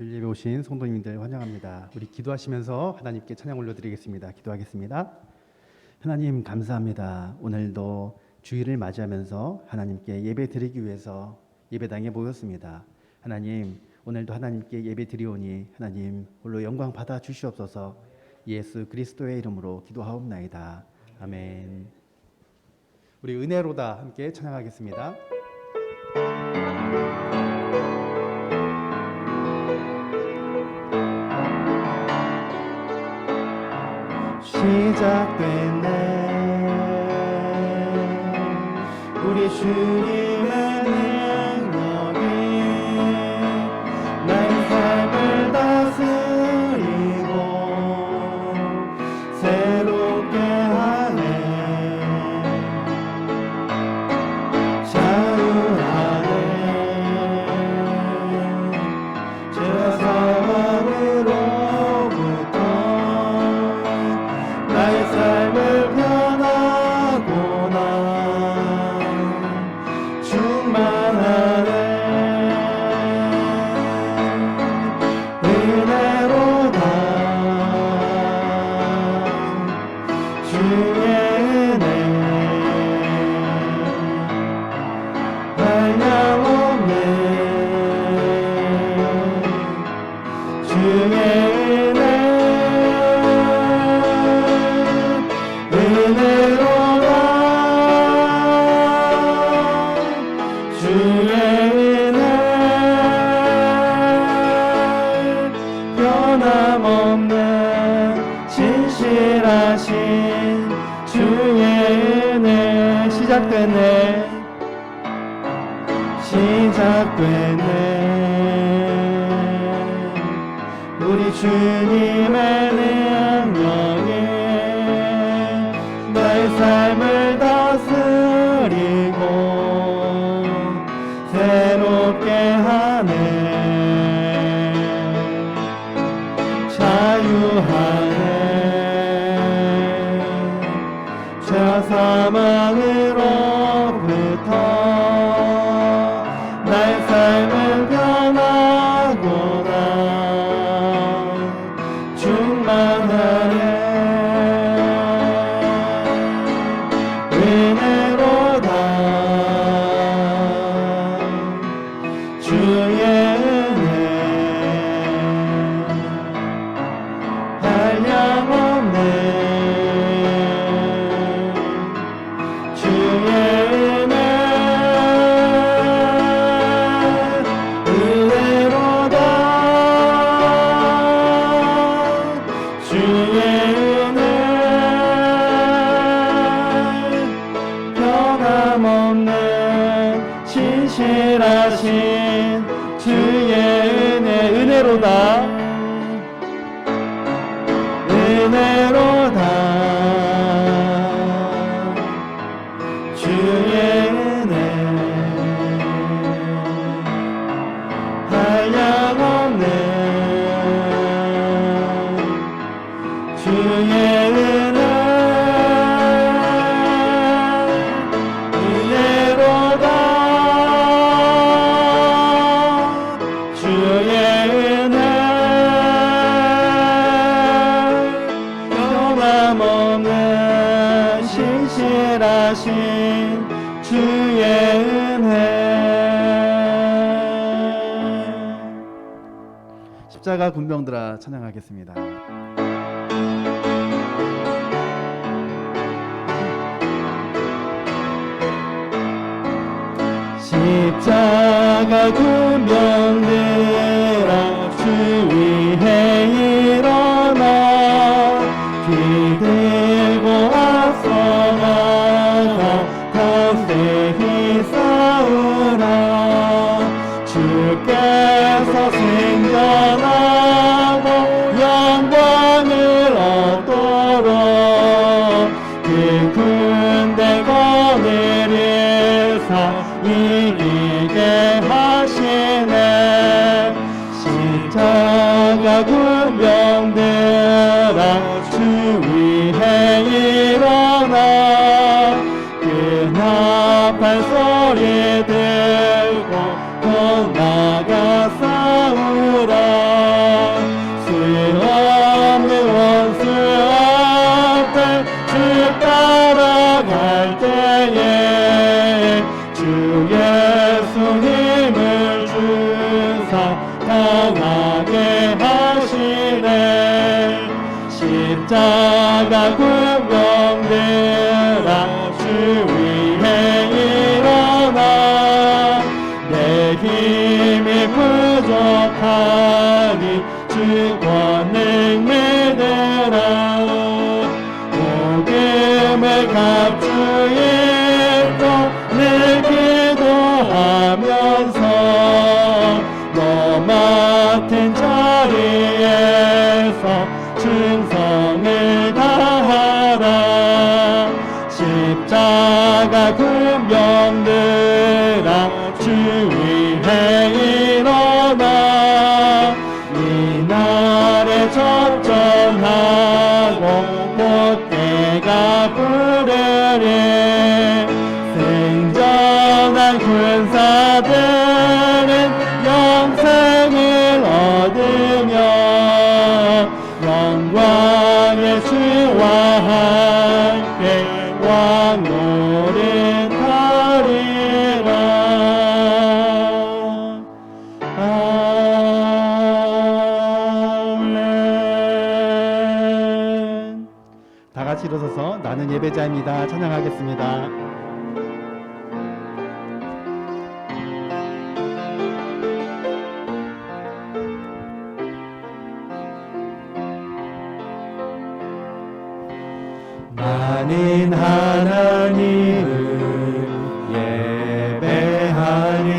주일 예배 오신 성도님들 환영합니다. 우리 기도하시면서 하나님께 찬양 올려드리겠습니다. 기도하겠습니다. 하나님 감사합니다. 오늘도 주일을 맞이하면서 하나님께 예배 드리기 위해서 예배당에 모였습니다. 하나님 오늘도 하나님께 예배 드리오니 하나님 홀로 영광 받아 주시옵소서. 예수 그리스도의 이름으로 기도하옵나이다. 아멘. 우리 은혜로다 함께 찬양하겠습니다. 시작됐네 우리 주님의 능력이 나의 삶을 다스리고 새롭게 하네 자유하네 죄와 사망으로부터 나의 삶을 변하고 난 충만하네 은혜로다 주의 은혜 한량없네 주의 은혜로다 주의 은혜 변함없는 진실하신 주의 은혜 시작됐네 우리 주님의 능력이 나의 삶을 다스리고 새롭게 하네 자유하네 죄와 사망으로부터 나의 삶을 변하고 난 충만하네 은혜로다 주의 은혜 한량없네 주의 은혜 은혜로다 주의 은혜 변함없는 진실하신 주의 은혜 은혜로다 주의 은혜 한량없네 주의 은혜 은혜로다 주의 은혜 변함없는 신실하신 주의 은혜 십자가 군병들아 찬양하겠습니다. 십자가 군병들아 주 위에 일어나 피 들고 앞서 나가 담대히 싸우라 주께서 생겨나고 영광을 얻도록 그 군대 거느리사 이기게 하시네 십자가 군병들아 주 위에 일어나 그 나팔 소리 들고 더 나아가 싸우라 십자가 군병들아 주 위에 일어나 내 힘이 부족하니 주 권능 믿으라 복음을 갑주의로 늘 기도하면서 너 맡은 자리에서 충성을 다하라 십자가 군병들아 주 위에 일어나 이 날에 접전하고 꽃대가 부르리 생전한 군사들은 영생을 얻으며 영광의 주와 함께 왕노릇하리라 아멘. 다 같이 일어서서 나는 예배자입니다. 찬양하겠습니다. 나는 하나님을 예배하는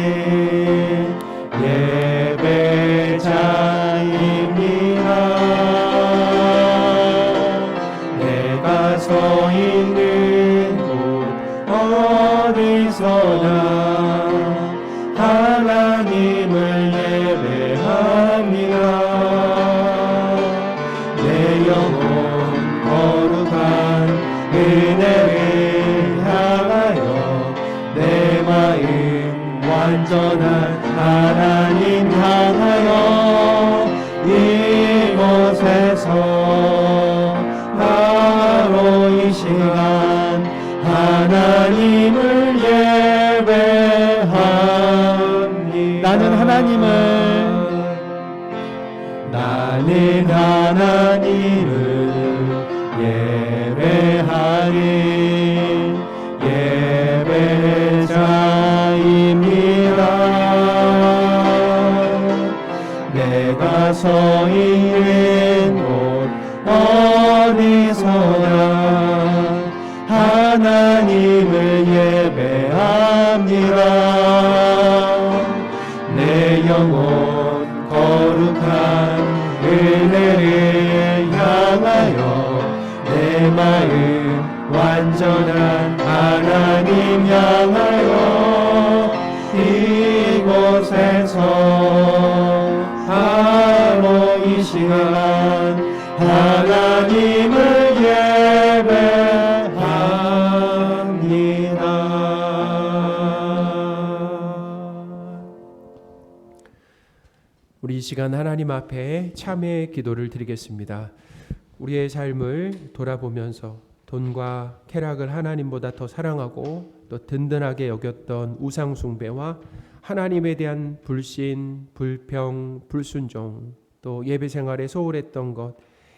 예배자입니다. 내가 서 있는 곳 어디서나 하나님을 예배합니다. 내 영혼 거룩한 은혜를 향하여 내 마음 완전한 하나님 향하여 이곳에서 바로 이 시간 하나님을 예배합니다. 나는 하나님을 예배하는 예배자입니다. 내가 서 있는 곳 어디서나 하나님을 예배합니다. 내 영혼 거룩한 은혜를 향하여 내 마음 완전한 하나님 향하여 이곳에서 바로 이 시간 하나님을 예배합니다. 우리 이 시간 하나님 앞에 참회의 기도를 드리겠습니다. 우리의 삶을 돌아보면서 돈과 쾌락을 하나님보다 더 사랑하고 또 든든하게 여겼던 우상 숭배와 하나님에 대한 불신, 불평, 불순종, 또 예배 생활에 소홀했던 것,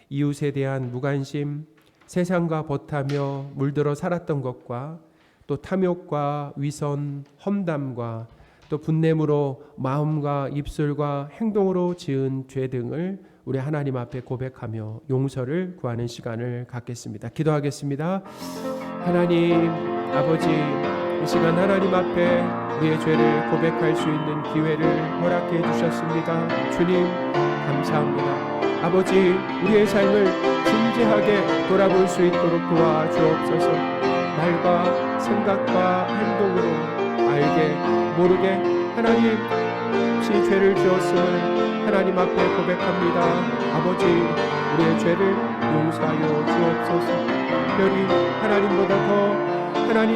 이웃에 대한 무관심, 세상과 벗하며 물들어 살았던 것과 또 탐욕과 위선, 험담과 또 분냄으로 마음과 입술과 행동으로 지은 죄 등을 우리 하나님 앞에 고백하며 용서를 구하는 시간을 갖겠습니다. 기도하겠습니다. 하나님 아버지, 이 시간 하나님 앞에 우리의 죄를 고백할 수 있는 기회를 허락해 주셨습니다. 주님 감사합니다. 아버지, 우리의 삶을 진지하게 돌아볼 수 있도록 도와주옵소서. 말과 생각과 행동으로 알게 모르게 하나님 혹시 죄를 지었음을 하나님 앞에 고백합니다. 아버지, 우리의 죄를 용서하여 주옵소서. 특별히 하나님보다 더 하나님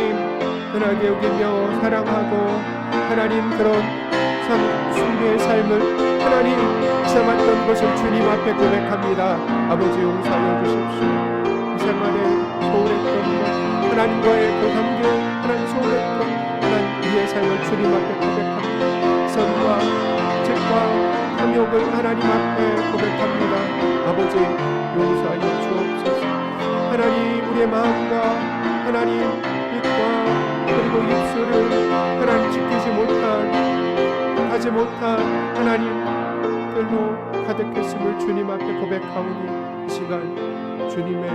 흔하게 여기며 사랑하고 하나님 그런 숭배의 삶을 하나님 삶았던 것을 주님 앞에 고백합니다. 아버지, 용서하여 주십시오. 이 생활에 소홀했던 것, 하나님과의 그 관계, 하나님 소홀했던 하나님 우리의 삶을 주님 앞에 고백합니다. 선과 책과 탐욕을 하나님 앞에 고백합니다. 아버지, 용서하여 주옵소서. 우리의 마음과 하나님 입과 그리고 입술을 하나님 지키지 못한 하지 못한 하나님들로 가득했음을 주님 앞에 고백하오니 이 시간 주님의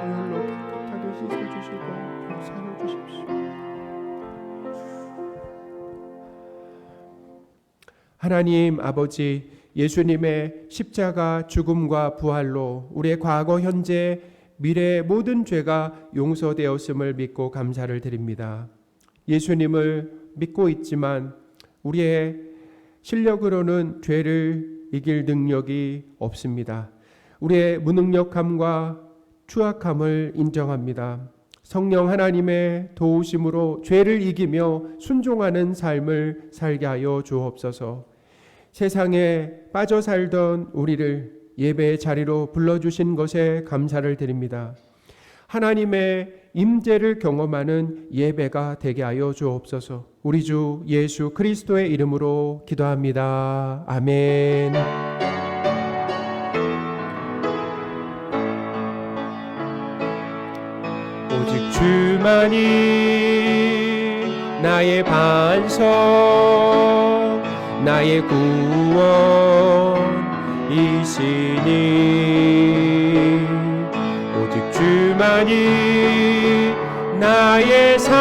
보혈로 깨끗하게 씻어주시고 사여 주십시오. 하나님 아버지, 예수님의 십자가 죽음과 부활로 우리의 과거, 현재, 미래의 모든 죄가 용서되었음을 믿고 감사를 드립니다. 예수님을 믿고 있지만 우리의 실력으로는 죄를 이길 능력이 없습니다. 우리의 무능력함과 추악함을 인정합니다. 성령 하나님의 도우심으로 죄를 이기며 순종하는 삶을 살게 하여 주옵소서. 세상에 빠져 살던 우리를 예배의 자리로 불러주신 것에 감사를 드립니다. 하나님의 임재를 경험하는 예배가 되게 하여 주옵소서. 우리 주 예수 그리스도의 이름으로 기도합니다. 아멘. 오직 주만이 나의 반석, 나의 구원이시니 오직 주만이 나의 산성,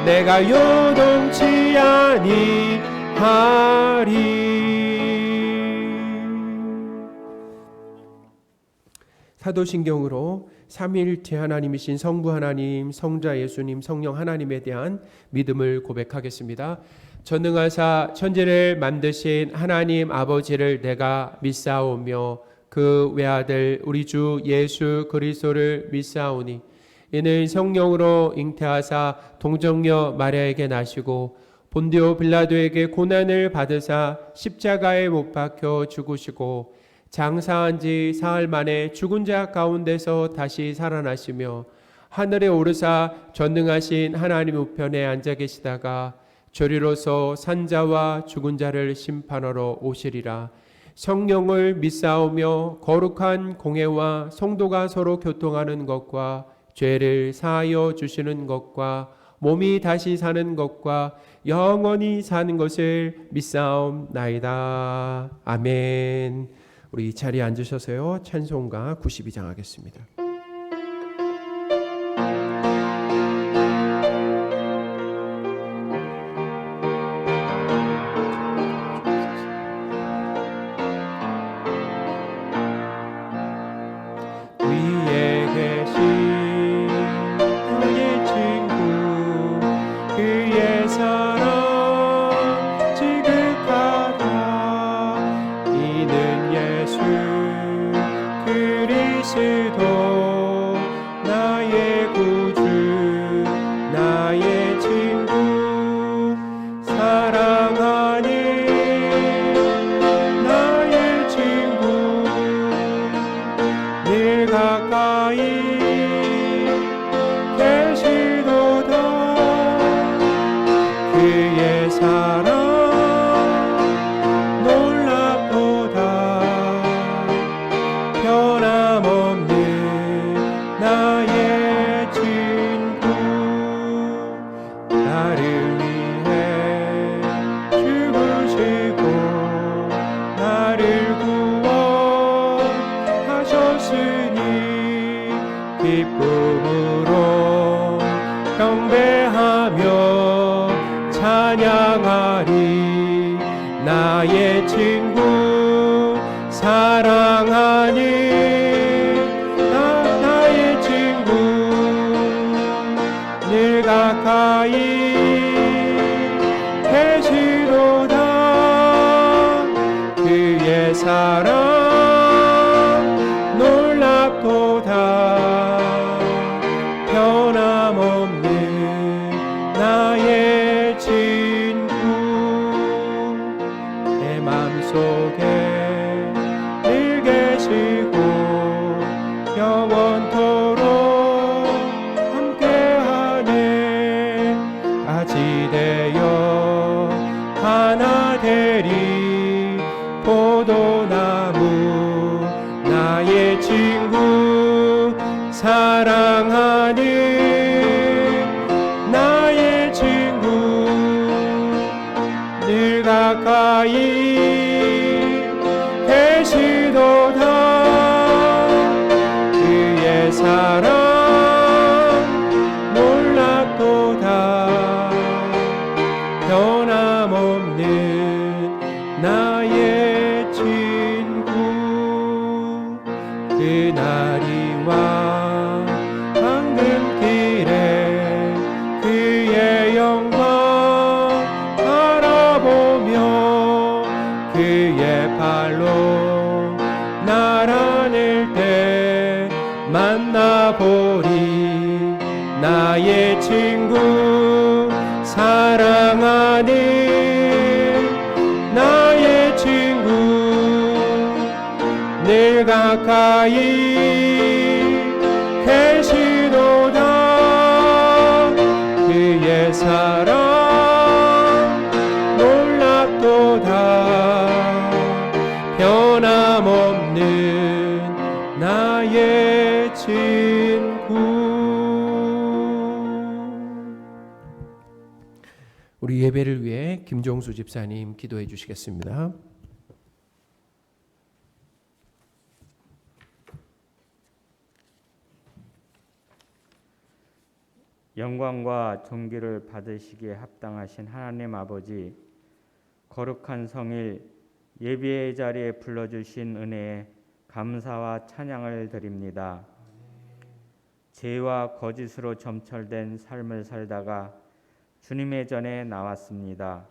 내가 요동치 아니하리. 사도신경으로 삼위일체 하나님이신 성부 하나님, 성자 예수님, 성령 하나님에 대한 믿음을 고백하겠습니다. 전능하사 천지를 만드신 하나님 아버지를 내가 믿사오며 그 외아들 우리 주 예수 그리스도를 믿사오니 이는 성령으로 잉태하사 동정녀 마리아에게 나시고 본디오 빌라도에게 고난을 받으사 십자가에 못 박혀 죽으시고 장사한 지 사흘 만에 죽은 자 가운데서 다시 살아나시며 하늘에 오르사 전능하신 하나님 우편에 앉아 계시다가 저리로서 산자와 죽은 자를 심판하러 오시리라. 성령을 믿사오며 거룩한 공회와 성도가 서로 교통하는 것과 죄를 사하여 주시는 것과 몸이 다시 사는 것과 영원히 사는 것을 믿사옵나이다. 아멘. 우리 이 자리에 앉으셔서요, 찬송가 92장 하겠습니다. 위에 계신 나의 친구, 그의 사랑 지극하다. 이는 예수 그리스도 나의 구주, 나의 친구, 사랑하는 나의 친구, 늘 가까이 계시도다. 그의 사랑 놀랍도다. 변함없는 나의 친구, 나를 위해 죽으시고 나를 구원하셨으니 기쁨으로 경배하며 찬양하리. 나의 친구, 사랑하는 나의 친구, 늘 가까이 계시도다. 그의 사랑 놀랍도다. 변함없는 나의 친구, 내 맘속에 늘 계시고 영원토록 함께하네. 같이 되어 하나 되리. 포도나무 나의 친구, 가까이 계시도다. 그의 사랑 놀랍도다. 변함없는 나의 친구. 그날이 와 황금길에 그의 영광 바라보며 그의 발로 날 안을 때 만나보리. 나의 친구 사랑하는 나의 친구 늘 가까이 계시도다. 그의 사랑 놀랍도다. 변함없는 나의 친구. 우리 예배를 위해 김종수 집사님 기도해 주시겠습니다. 영광과 존귀를 받으시기에 합당하신 하나님 아버지, 거룩한 성일 예배의 자리에 불러주신 은혜에 감사와 찬양을 드립니다. 죄와 거짓으로 점철된 삶을 살다가 주님의 전에 나왔습니다.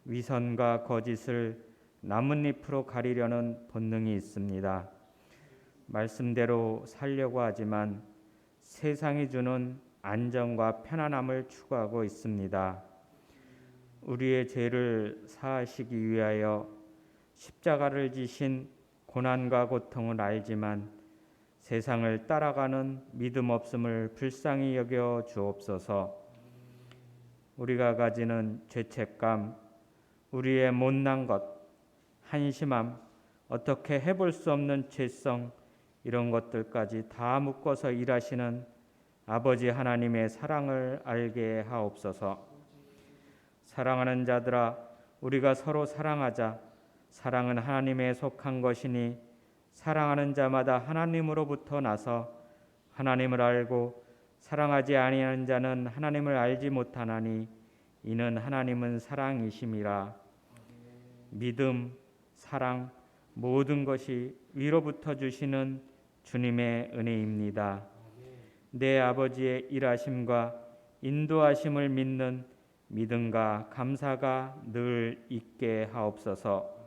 위선과 거짓을 나뭇잎으로 가리려는 본능이 있습니다. 말씀대로 살려고 하지만 세상이 주는 안정과 편안함을 추구하고 있습니다. 우리의 죄를 사하시기 위하여 십자가를 지신 고난과 고통을 알지만 세상을 따라가는 믿음 없음을 불쌍히 여겨 주옵소서. 우리가 가지는 죄책감, 우리의 못난 것, 한심함, 어떻게 해볼 수 없는 죄성, 이런 것들까지 다 묶어서 일하시는 아버지 하나님의 사랑을 알게 하옵소서. 사랑하는 자들아, 우리가 서로 사랑하자. 사랑은 하나님에 속한 것이니 사랑하는 자마다 하나님으로부터 나서 하나님을 알고 사랑하지 아니하는 자는 하나님을 알지 못하나니 이는 하나님은 사랑이심이라. 믿음, 사랑, 모든 것이 위로부터 주시는 주님의 은혜입니다. 내 아버지의 일하심과 인도하심을 믿는 믿음과 감사가 늘 있게 하옵소서.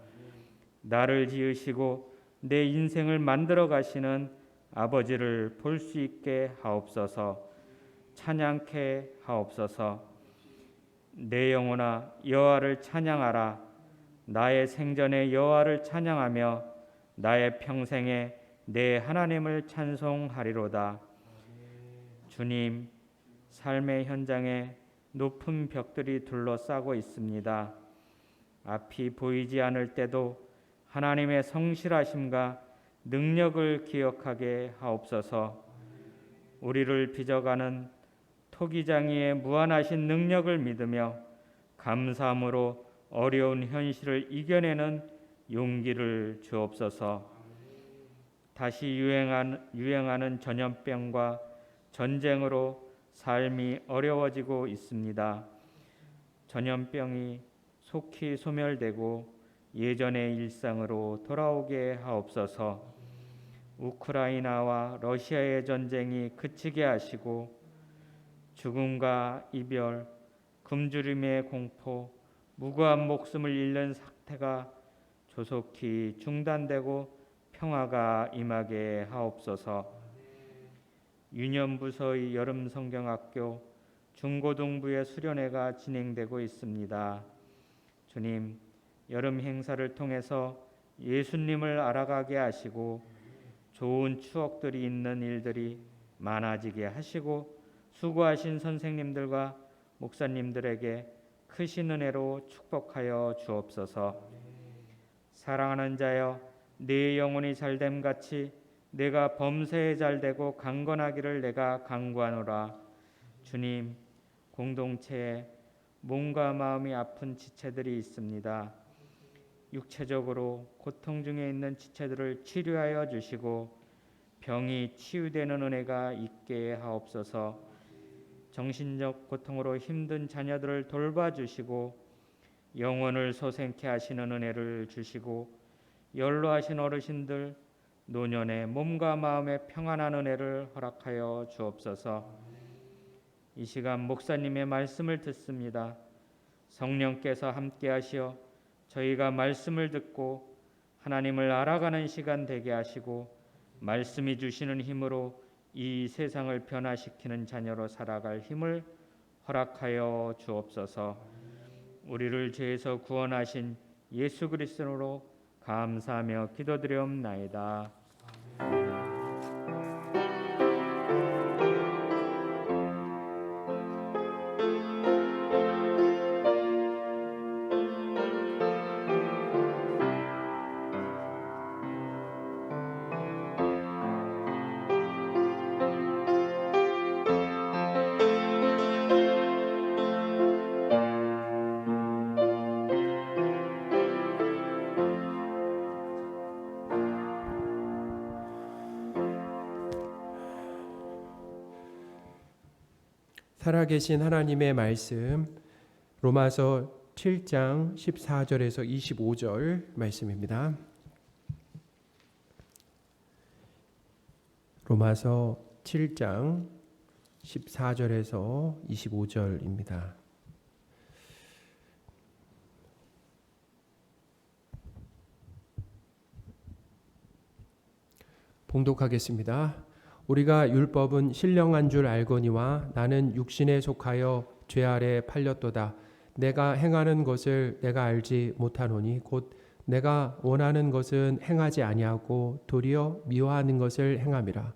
나를 지으시고 내 인생을 만들어 가시는 아버지를 볼 수 있게 하옵소서. 찬양케 하옵소서. 내 영혼아 여호와를 찬양하라. 나의 생전에 여호와를 찬양하며 나의 평생에 내 하나님을 찬송하리로다. 주님, 삶의 현장에 높은 벽들이 둘러싸고 있습니다. 앞이 보이지 않을 때도 하나님의 성실하심과 능력을 기억하게 하옵소서. 우리를 빚어가는 토기장이의 무한하신 능력을 믿으며 감사함으로 어려운 현실을 이겨내는 용기를 주옵소서. 다시 유행하는 전염병과 전쟁으로 삶이 어려워지고 있습니다. 전염병이 속히 소멸되고 예전의 일상으로 돌아오게 하옵소서. 우크라이나와 러시아의 전쟁이 그치게 하시고 죽음과 이별, 굶주림의 공포, 무고한 목숨을 잃는 사태가 조속히 중단되고 평화가 임하게 하옵소서. 유년부서의 여름 성경학교 중고등부의 수련회가 진행되고 있습니다. 주님, 여름 행사를 통해서 예수님을 알아가게 하시고 좋은 추억들이 있는 일들이 많아지게 하시고 수고하신 선생님들과 목사님들에게 크신 은혜로 축복하여 주옵소서. 사랑하는 자여, 네 영혼이 잘됨 같이 내가 범사에 잘되고 강건하기를 내가 간구하노라. 주님, 공동체에 몸과 마음이 아픈 지체들이 있습니다. 육체적으로 고통 중에 있는 지체들을 치료하여 주시고 병이 치유되는 은혜가 있게 하옵소서. 정신적 고통으로 힘든 자녀들을 돌봐주시고 영혼을 소생케 하시는 은혜를 주시고 연로하신 어르신들 노년의 몸과 마음의 평안한 은혜를 허락하여 주옵소서. 이 시간 목사님의 말씀을 듣습니다. 성령께서 함께하시어 저희가 말씀을 듣고 하나님을 알아가는 시간 되게 하시고 말씀이 주시는 힘으로 이 세상을 변화시키는 자녀로 살아갈 힘을 허락하여 주옵소서. 우리를 죄에서 구원하신 예수 그리스도로 감사하며 기도드리옵나이다. 살아계신 하나님의 말씀 로마서 7장 14절에서 25절 말씀입니다. 로마서 7장 14절에서 25절입니다. 봉독하겠습니다. 우리가 율법은 신령한 줄 알거니와 나는 육신에 속하여 죄 아래 팔렸도다. 내가 행하는 것을 내가 알지 못하노니 곧 내가 원하는 것은 행하지 아니하고 도리어 미워하는 것을 행함이라.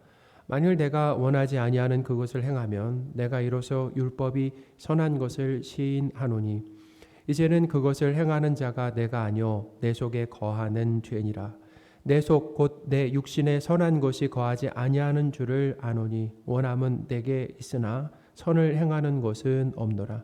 만일 내가 원하지 아니하는 그것을 행하면 내가 이로써 율법이 선한 것을 시인하노니 이제는 그것을 행하는 자가 내가 아니요 내 속에 거하는 죄니라. 내 속 곧 내 육신에 선한 것이 거하지 아니하는 줄을 아노니 원함은 내게 있으나 선을 행하는 것은 없노라.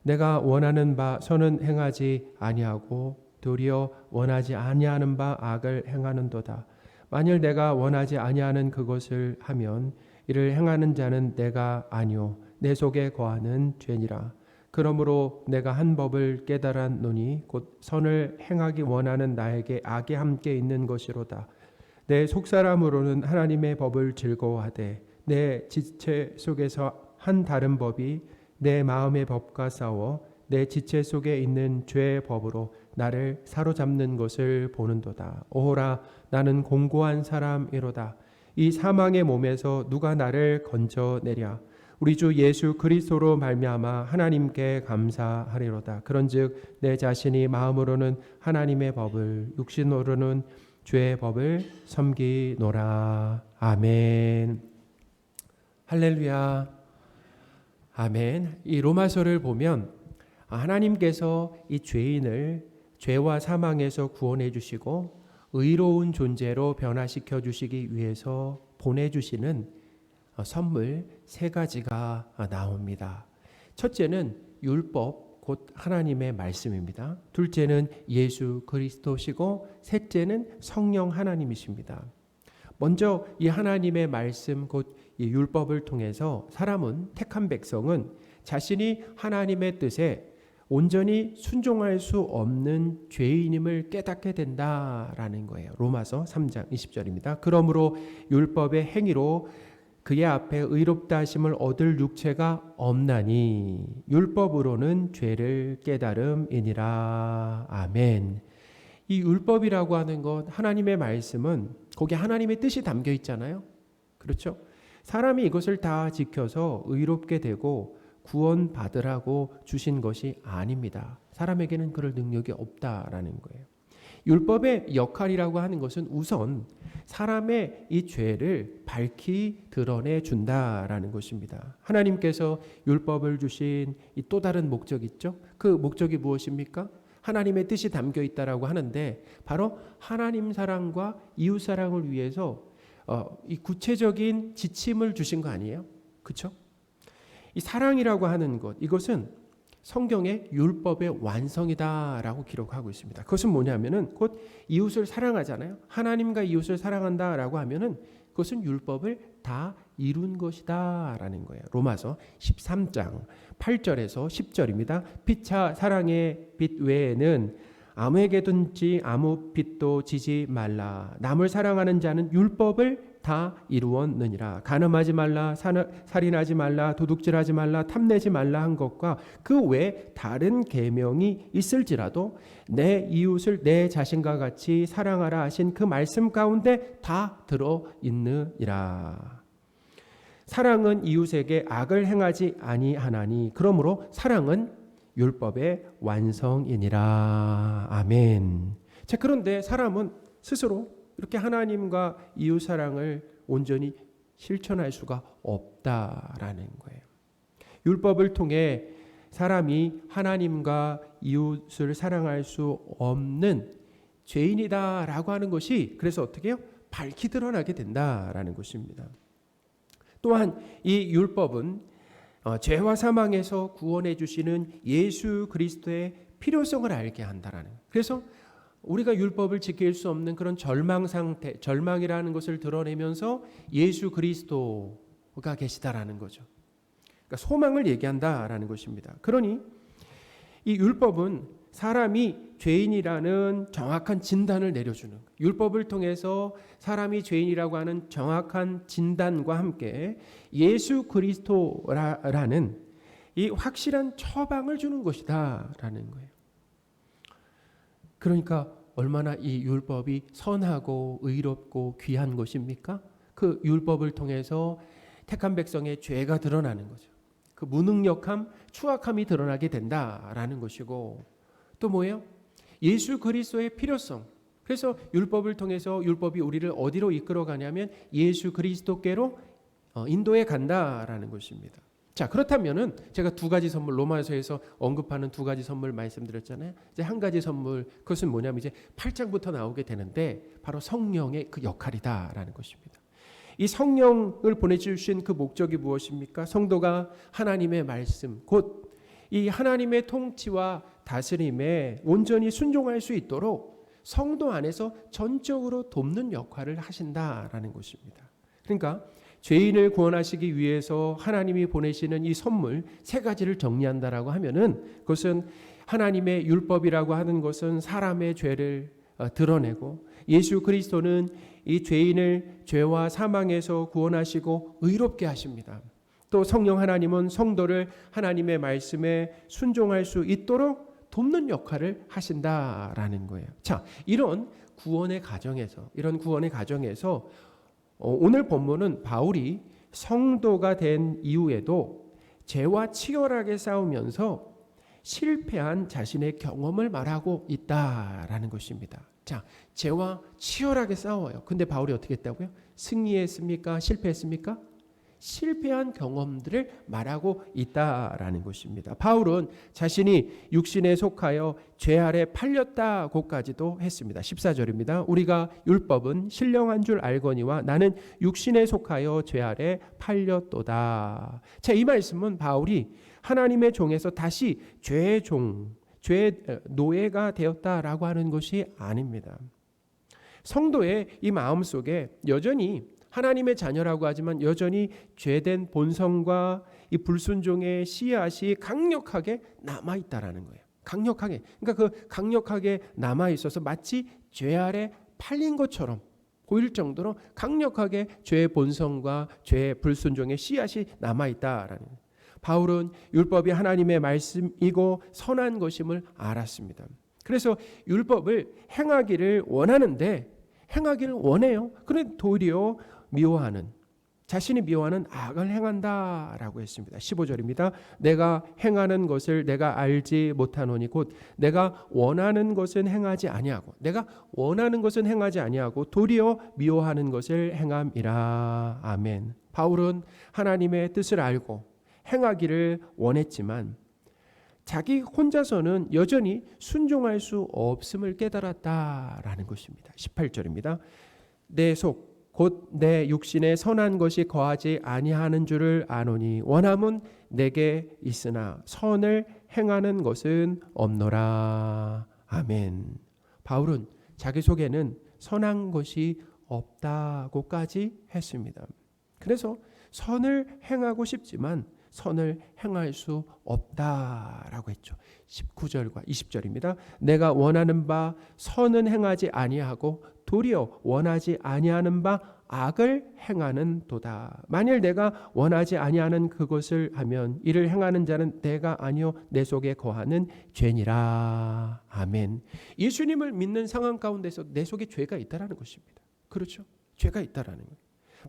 내가 원하는 바 선은 행하지 아니하고 도리어 원하지 아니하는 바 악을 행하는도다. 만일 내가 원하지 아니하는 그것을 하면 이를 행하는 자는 내가 아니요 내 속에 거하는 죄니라. 그러므로 내가 한 법을 깨달았노니 곧 선을 행하기 원하는 나에게 악이 함께 있는 것이로다. 내 속사람으로는 하나님의 법을 즐거워하되 내 지체 속에서 한 다른 법이 내 마음의 법과 싸워 내 지체 속에 있는 죄의 법으로 나를 사로잡는 것을 보는도다. 오호라 나는 공고한 사람이로다. 이 사망의 몸에서 누가 나를 건져내랴. 우리 주 예수 그리스도로 말미암아 하나님께 감사하리로다. 그런즉 내 자신이 마음으로는 하나님의 법을 육신으로는 죄의 법을 섬기노라. 아멘. 할렐루야. 아멘. 이 로마서를 보면 하나님께서 이 죄인을 죄와 사망에서 구원해 주시고 의로운 존재로 변화시켜 주시기 위해서 보내주시는 선물 세 가지가 나옵니다. 첫째는 율법, 곧 하나님의 말씀입니다. 둘째는 예수 그리스도시고 셋째는 성령 하나님이십니다. 먼저 이 하나님의 말씀, 곧 이 율법을 통해서 사람은, 택한 백성은 자신이 하나님의 뜻에 온전히 순종할 수 없는 죄인임을 깨닫게 된다라는 거예요. 로마서 3장 20절입니다. 그러므로 율법의 행위로 그의 앞에 의롭다 하심을 얻을 육체가 없나니 율법으로는 죄를 깨달음이니라. 아멘. 이 율법이라고 하는 것, 하나님의 말씀은 거기 하나님의 뜻이 담겨 있잖아요. 그렇죠? 사람이 이것을 다 지켜서 의롭게 되고 구원받으라고 주신 것이 아닙니다. 사람에게는 그럴 능력이 없다라는 거예요. 율법의 역할이라고 하는 것은 우선 사람의 이 죄를 밝히 드러내 준다라는 것입니다. 하나님께서 율법을 주신 이 또 다른 목적 있죠? 그 목적이 무엇입니까? 하나님의 뜻이 담겨 있다라고 하는데 바로 하나님 사랑과 이웃 사랑을 위해서 이 구체적인 지침을 주신 거 아니에요? 그렇죠? 이 사랑이라고 하는 것, 이것은 성경의 율법의 완성이다라고 기록하고 있습니다. 그것은 뭐냐면은 곧 이웃을 사랑하잖아요. 하나님과 이웃을 사랑한다라고 하면은 그것은 율법을 다 이룬 것이다라는 거예요. 로마서 13장 8절에서 10절입니다. 피차 사랑의 빛 외에는 아무에게든지 아무 빚도 지지 말라. 남을 사랑하는 자는 율법을 다 이루었느니라. 간음하지 말라, 살인하지 말라, 도둑질하지 말라, 탐내지 말라 한 것과 그 외에 다른 계명이 있을지라도 내 이웃을 내 자신과 같이 사랑하라 하신 그 말씀 가운데 다 들어 있느니라. 사랑은 이웃에게 악을 행하지 아니하나니 그러므로 사랑은 율법의 완성이니라. 아멘. 자, 그런데 사람은 스스로 이렇게 하나님과 이웃 사랑을 온전히 실천할 수가 없다라는 거예요. 율법을 통해 사람이 하나님과 이웃을 사랑할 수 없는 죄인이다라고 하는 것이 그래서 어떻게 해요? 밝히 드러나게 된다라는 것입니다. 또한 이 율법은 죄와 사망에서 구원해 주시는 예수 그리스도의 필요성을 알게 한다라는. 그래서 우리가 율법을 지킬 수 없는 그런 절망 상태, 절망이라는 것을 드러내면서 예수 그리스도가 계시다라는 거죠. 그러니까 소망을 얘기한다라는 것입니다. 그러니 이 율법은 사람이 죄인이라는 정확한 진단을 내려주는, 율법을 통해서 사람이 죄인이라고 하는 정확한 진단과 함께 예수 그리스도라는 이 확실한 처방을 주는 것이다라는 거예요. 그러니까 얼마나 이 율법이 선하고 의롭고 귀한 것입니까? 그 율법을 통해서 택한 백성의 죄가 드러나는 거죠. 그 무능력함, 추악함이 드러나게 된다라는 것이고, 또 뭐예요? 예수 그리스도의 필요성. 그래서 율법을 통해서 율법이 우리를 어디로 이끌어가냐면 예수 그리스도께로 인도해 간다라는 것입니다. 자, 그렇다면은 제가 두 가지 선물, 로마서에서 언급하는 두 가지 선물 말씀드렸잖아요. 이제 한 가지 선물, 그것은 뭐냐면 이제 8장부터 나오게 되는데 바로 성령의 그 역할이다라는 것입니다. 이 성령을 보내주신 그 목적이 무엇입니까? 성도가 하나님의 말씀, 곧 이 하나님의 통치와 다스림에 온전히 순종할 수 있도록 성도 안에서 전적으로 돕는 역할을 하신다라는 것입니다. 그러니까 죄인을 구원하시기 위해서 하나님이 보내시는 이 선물 세 가지를 정리한다라고 하면은 그것은 하나님의 율법이라고 하는 것은 사람의 죄를 드러내고, 예수 그리스도는 이 죄인을 죄와 사망에서 구원하시고 의롭게 하십니다. 또 성령 하나님은 성도를 하나님의 말씀에 순종할 수 있도록 돕는 역할을 하신다라는 거예요. 자, 이런 구원의 과정에서 오늘 본문은 바울이 성도가 된 이후에도 죄와 치열하게 싸우면서 실패한 자신의 경험을 말하고 있다라는 것입니다. 자, 죄와 치열하게 싸워요. 근데 바울이 어떻게 했다고요? 승리했습니까? 실패했습니까? 실패한 경험들을 말하고 있다라는 것입니다. 바울은 자신이 육신에 속하여 죄 아래 팔렸다고까지도 했습니다. 14절입니다. 우리가 율법은 신령한 줄 알거니와 나는 육신에 속하여 죄 아래 팔렸도다. 자, 이 말씀은 바울이 하나님의 종에서 다시 죄의 종, 죄의 노예가 되었다라고 하는 것이 아닙니다. 성도의 이 마음 속에 여전히 하나님의 자녀라고 하지만 여전히 죄된 본성과 이 불순종의 씨앗이 강력하게 남아 있다라는 거예요. 강력하게. 그러니까 그 강력하게 남아 있어서 마치 죄 아래 팔린 것처럼 보일 정도로 강력하게 죄의 본성과 죄의 불순종의 씨앗이 남아 있다라는 거예요. 바울은 율법이 하나님의 말씀이고 선한 것임을 알았습니다. 그래서 율법을 행하기를 원하는데 행하기를 원해요. 그런데 도리어 자신이 미워하는 악을 행한다라고 했습니다. 15절입니다. 내가 행하는 것을 내가 알지 못하노니 곧 내가 원하는 것은 행하지 아니하고 도리어 미워하는 것을 행함이라. 아멘. 바울은 하나님의 뜻을 알고 행하기를 원했지만 자기 혼자서는 여전히 순종할 수 없음을 깨달았다라는 것입니다. 18절입니다. 내 속 곧 내 육신에 선한 것이 거하지 아니하는 줄을 아노니 원함은 내게 있으나 선을 행하는 것은 없노라. 아멘. 바울은 자기 속에는 선한 것이 없다고까지 했습니다. 그래서 선을 행하고 싶지만 선을 행할 수 없다라고 했죠. 19절과 20절입니다. 내가 원하는 바 선은 행하지 아니하고 도리어 원하지 아니하는 바 악을 행하는 도다. 만일 내가 원하지 아니하는 그것을 하면 이를 행하는 자는 내가 아니요 내 속에 거하는 죄니라. 아멘. 예수님을 믿는 상황 가운데서 내 속에 죄가 있다라는 것입니다. 그렇죠? 죄가 있다라는 거예요.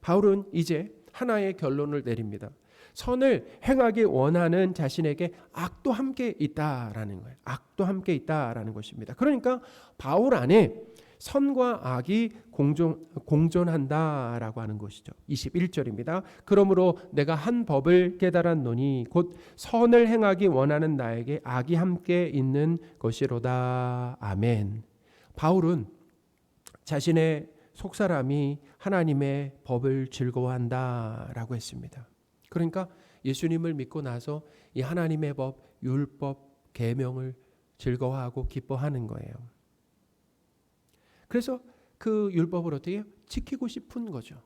바울은 이제 하나의 결론을 내립니다. 선을 행하기 원하는 자신에게 악도 함께 있다라는 거예요. 악도 함께 있다라는 것입니다. 그러니까 바울 안에 선과 악이 공존한다라고 하는 것이죠. 21절입니다. 그러므로 내가 한 법을 깨달았노니 곧 선을 행하기 원하는 나에게 악이 함께 있는 것이로다. 아멘. 바울은 자신의 속사람이 하나님의 법을 즐거워한다라고 했습니다. 그러니까 예수님을 믿고 나서 이 하나님의 법, 율법, 계명을 즐거워하고 기뻐하는 거예요. 그래서 그 율법을 어떻게 해요? 지키고 싶은 거죠.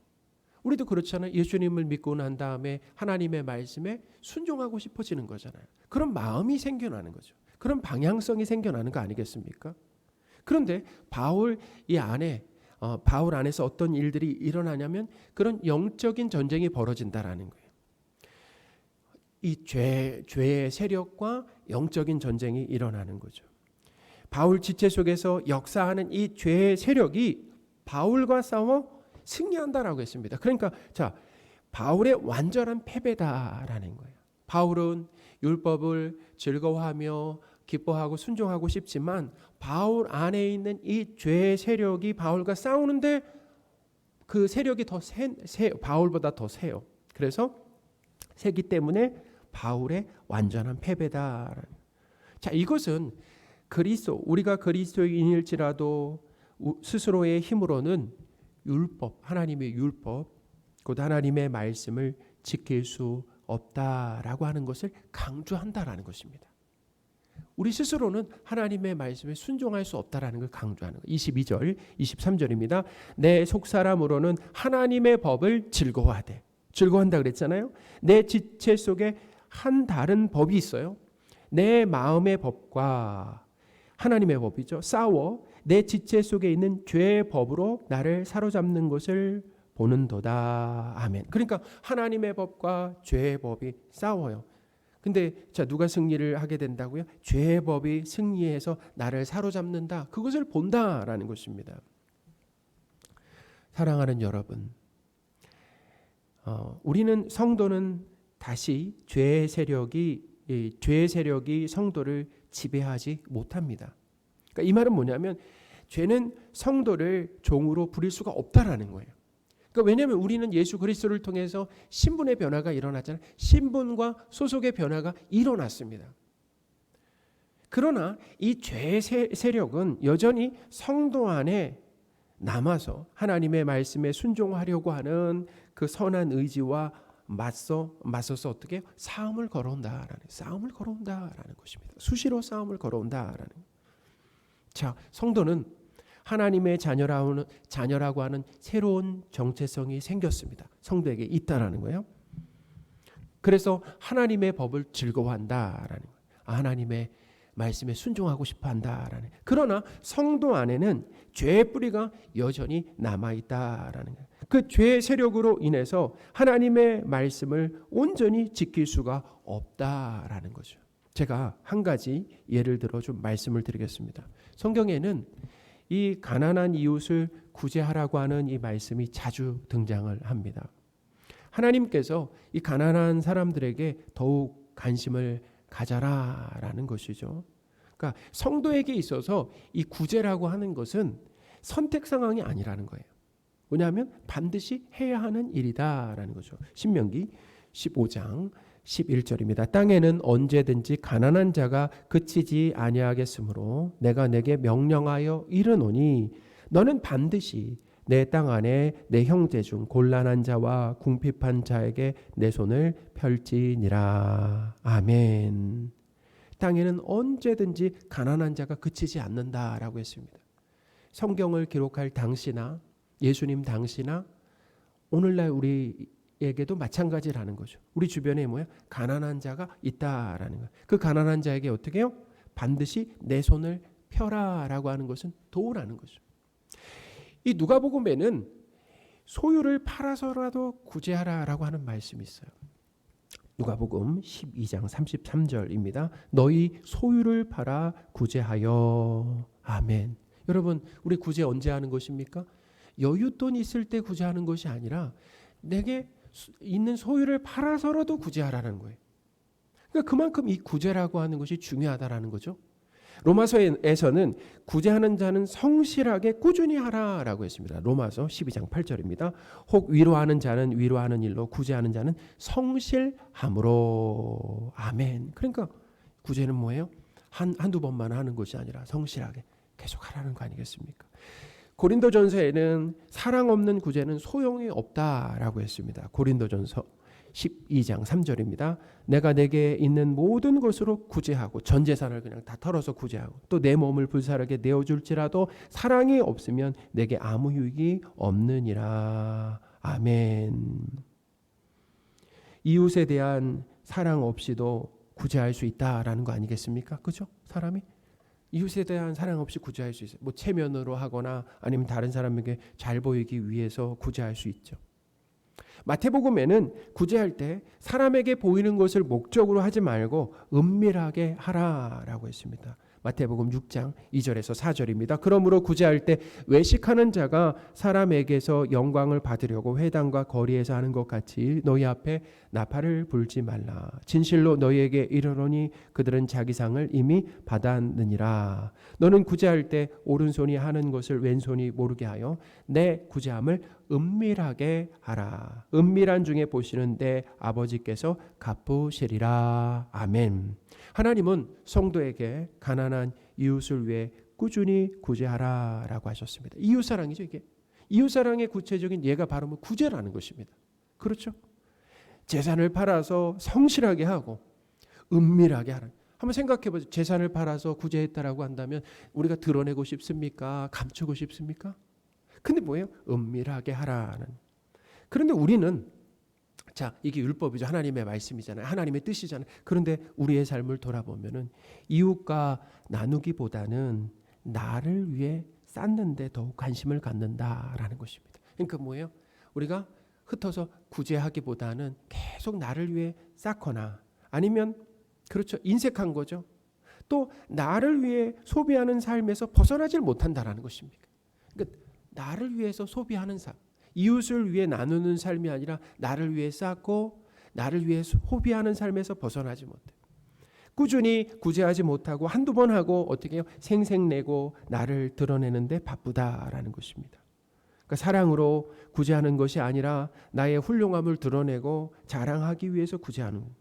우리도 그렇잖아요. 예수님을 믿고 난 다음에 하나님의 말씀에 순종하고 싶어지는 거잖아요. 그런 마음이 생겨나는 거죠. 그런 방향성이 생겨나는 거 아니겠습니까? 그런데 바울 안에서 어떤 일들이 일어나냐면 그런 영적인 전쟁이 벌어진다라는 거예요. 이 죄의 세력과 영적인 전쟁이 일어나는 거죠. 바울 지체 속에서 역사하는 이 죄의 세력이 바울과 싸워 승리한다라고 했습니다. 그러니까 바울의 완전한 패배다라는 거예요. 바울은 율법을 즐거워하며 기뻐하고 순종하고 싶지만 바울 안에 있는 이 죄의 세력이 바울과 싸우는데 그 세력이 바울보다 더 세요. 그래서 세기 때문에 바울의 완전한 패배다. 자, 이것은 우리가 그리스도인일지라도 스스로의 힘으로는 하나님의 율법, 곧 하나님의 말씀을 지킬 수 없다라고 하는 것을 강조한다라는 것입니다. 우리 스스로는 하나님의 말씀에 순종할 수 없다라는 걸 강조하는 거예요. 22절, 23절입니다. 내 속사람으로는 하나님의 법을 즐거워한다 그랬잖아요. 내 지체 속에 한 다른 법이 있어요. 내 마음의 법과 하나님의 법이죠. 싸워 내 지체 속에 있는 죄의 법으로 나를 사로잡는 것을 보는도다. 아멘. 그러니까 하나님의 법과 죄의 법이 싸워요. 근데 누가 승리를 하게 된다고요? 죄의 법이 승리해서 나를 사로잡는다. 그것을 본다라는 것입니다. 사랑하는 여러분, 우리는 성도는 다시 죄의 세력이 성도를 지배하지 못합니다. 그러니까 이 말은 뭐냐면 죄는 성도를 종으로 부릴 수가 없다라는 거예요. 그러니까 왜냐하면 우리는 예수 그리스도를 통해서 신분의 변화가 일어났잖아요. 신분과 소속의 변화가 일어났습니다. 그러나 이 죄의 세력은 여전히 성도 안에 남아서 하나님의 말씀에 순종하려고 하는 그 선한 의지와 맞서서 어떻게 해요? 싸움을 걸어온다라는 것입니다. 수시로 싸움을 걸어온다라는. 자, 성도는 하나님의 자녀라고 하는 새로운 정체성이 생겼습니다. 성도에게 있다라는 거예요. 그래서 하나님의 법을 즐거워한다라는 거예요. 하나님의 말씀에 순종하고 싶어한다라는. 그러나 성도 안에는 죄의 뿌리가 여전히 남아 있다라는 거예요. 그 죄의 세력으로 인해서 하나님의 말씀을 온전히 지킬 수가 없다라는 거죠. 제가 한 가지 예를 들어 좀 말씀을 드리겠습니다. 성경에는 이 가난한 이웃을 구제하라고 하는 이 말씀이 자주 등장을 합니다. 하나님께서 이 가난한 사람들에게 더욱 관심을 가져라라는 것이죠. 그러니까 성도에게 있어서 이 구제라고 하는 것은 선택 상황이 아니라는 거예요. 왜냐하면 반드시 해야 하는 일이다라는 거죠. 신명기 15장 11절입니다. 땅에는 언제든지 가난한 자가 그치지 아니하겠으므로 내가 내게 명령하여 이르노니 너는 반드시 내 땅 안에 내 형제 중 곤란한 자와 궁핍한 자에게 내 손을 펼지니라. 아멘. 땅에는 언제든지 가난한 자가 그치지 않는다라고 했습니다. 성경을 기록할 당시나 예수님 당시나 오늘날 우리에게도 마찬가지라는 거죠. 우리 주변에 뭐야? 가난한 자가 있다라는 거예요. 그 가난한 자에게 어떻게 해요? 반드시 내 손을 펴라라고 하는 것은 도우라는 거죠. 이 누가복음에는 소유를 팔아서라도 구제하라라고 하는 말씀이 있어요. 누가복음 12장 33절입니다. 너희 소유를 팔아 구제하여. 아멘. 여러분, 우리 구제 언제 하는 것입니까? 여윳돈 있을 때 구제하는 것이 아니라 내게 있는 소유를 팔아서라도 구제하라는 거예요. 그러니까 그만큼 이 구제라고 하는 것이 중요하다라는 거죠. 로마서에서는 구제하는 자는 성실하게 꾸준히 하라라고 했습니다. 로마서 12장 8절입니다. 혹 위로하는 자는 위로하는 일로, 구제하는 자는 성실함으로. 아멘. 그러니까 구제는 뭐예요? 한두 번만 하는 것이 아니라 성실하게 계속 하라는 거 아니겠습니까? 고린도전서에는 사랑 없는 구제는 소용이 없다라고 했습니다. 고린도전서 12장 3절입니다. 내가 내게 있는 모든 것으로 구제하고 전 재산을 그냥 다 털어서 구제하고 또 내 몸을 불사르게 내어줄지라도 사랑이 없으면 내게 아무 유익이 없느니라. 아멘. 이웃에 대한 사랑 없이도 구제할 수 있다라는 거 아니겠습니까? 그죠? 사람이 이웃에 대한 사랑 없이 구제할 수 있어요. 뭐 체면으로 하거나 아니면 다른 사람에게 잘 보이기 위해서 구제할 수 있죠. 마태복음에는 구제할 때 사람에게 보이는 것을 목적으로 하지 말고 은밀하게 하라라고 했습니다. 마태복음 6장 2절에서 4절입니다. 그러므로 구제할 때 외식하는 자가 사람에게서 영광을 받으려고 회당과 거리에서 하는 것 같이 너희 앞에 나팔을 불지 말라. 진실로 너희에게 이르노니 그들은 자기 상을 이미 받았느니라. 너는 구제할 때 오른손이 하는 것을 왼손이 모르게 하여 내 구제함을 은밀하게 하라. 은밀한 중에 보시는 내 아버지께서 갚으시리라. 아멘. 하나님은 성도에게 가난한 이웃을 위해 꾸준히 구제하라라고 하셨습니다. 이웃사랑이죠, 이게. 이웃사랑의 구체적인 예가 바로 구제라는 것입니다. 그렇죠? 재산을 팔아서 성실하게 하고 은밀하게 하라. 한번 생각해 보세요. 재산을 팔아서 구제했다라고 한다면 우리가 드러내고 싶습니까? 감추고 싶습니까? 근데 뭐예요? 은밀하게 하라는. 그런데 우리는 자, 이게 율법이죠. 하나님의 말씀이잖아요. 하나님의 뜻이잖아요. 그런데 우리의 삶을 돌아보면은 이웃과 나누기보다는 나를 위해 쌓는데 더욱 관심을 갖는다라는 것입니다. 그러니까 뭐예요? 우리가 흩어서 구제하기보다는 계속 나를 위해 쌓거나 아니면 그렇죠. 인색한 거죠. 또 나를 위해 소비하는 삶에서 벗어나질 못한다라는 것입니다. 그러니까 나를 위해서 소비하는 삶. 이웃을 위해 나누는 삶이 아니라 나를 위해 쌓고 나를 위해 소비하는 삶에서 벗어나지 못해. 꾸준히 구제하지 못하고 한두 번 하고 어떻게 해요? 생색내고 나를 드러내는데 바쁘다라는 것입니다. 그러니까 사랑으로 구제하는 것이 아니라 나의 훌륭함을 드러내고 자랑하기 위해서 구제하는 거예요.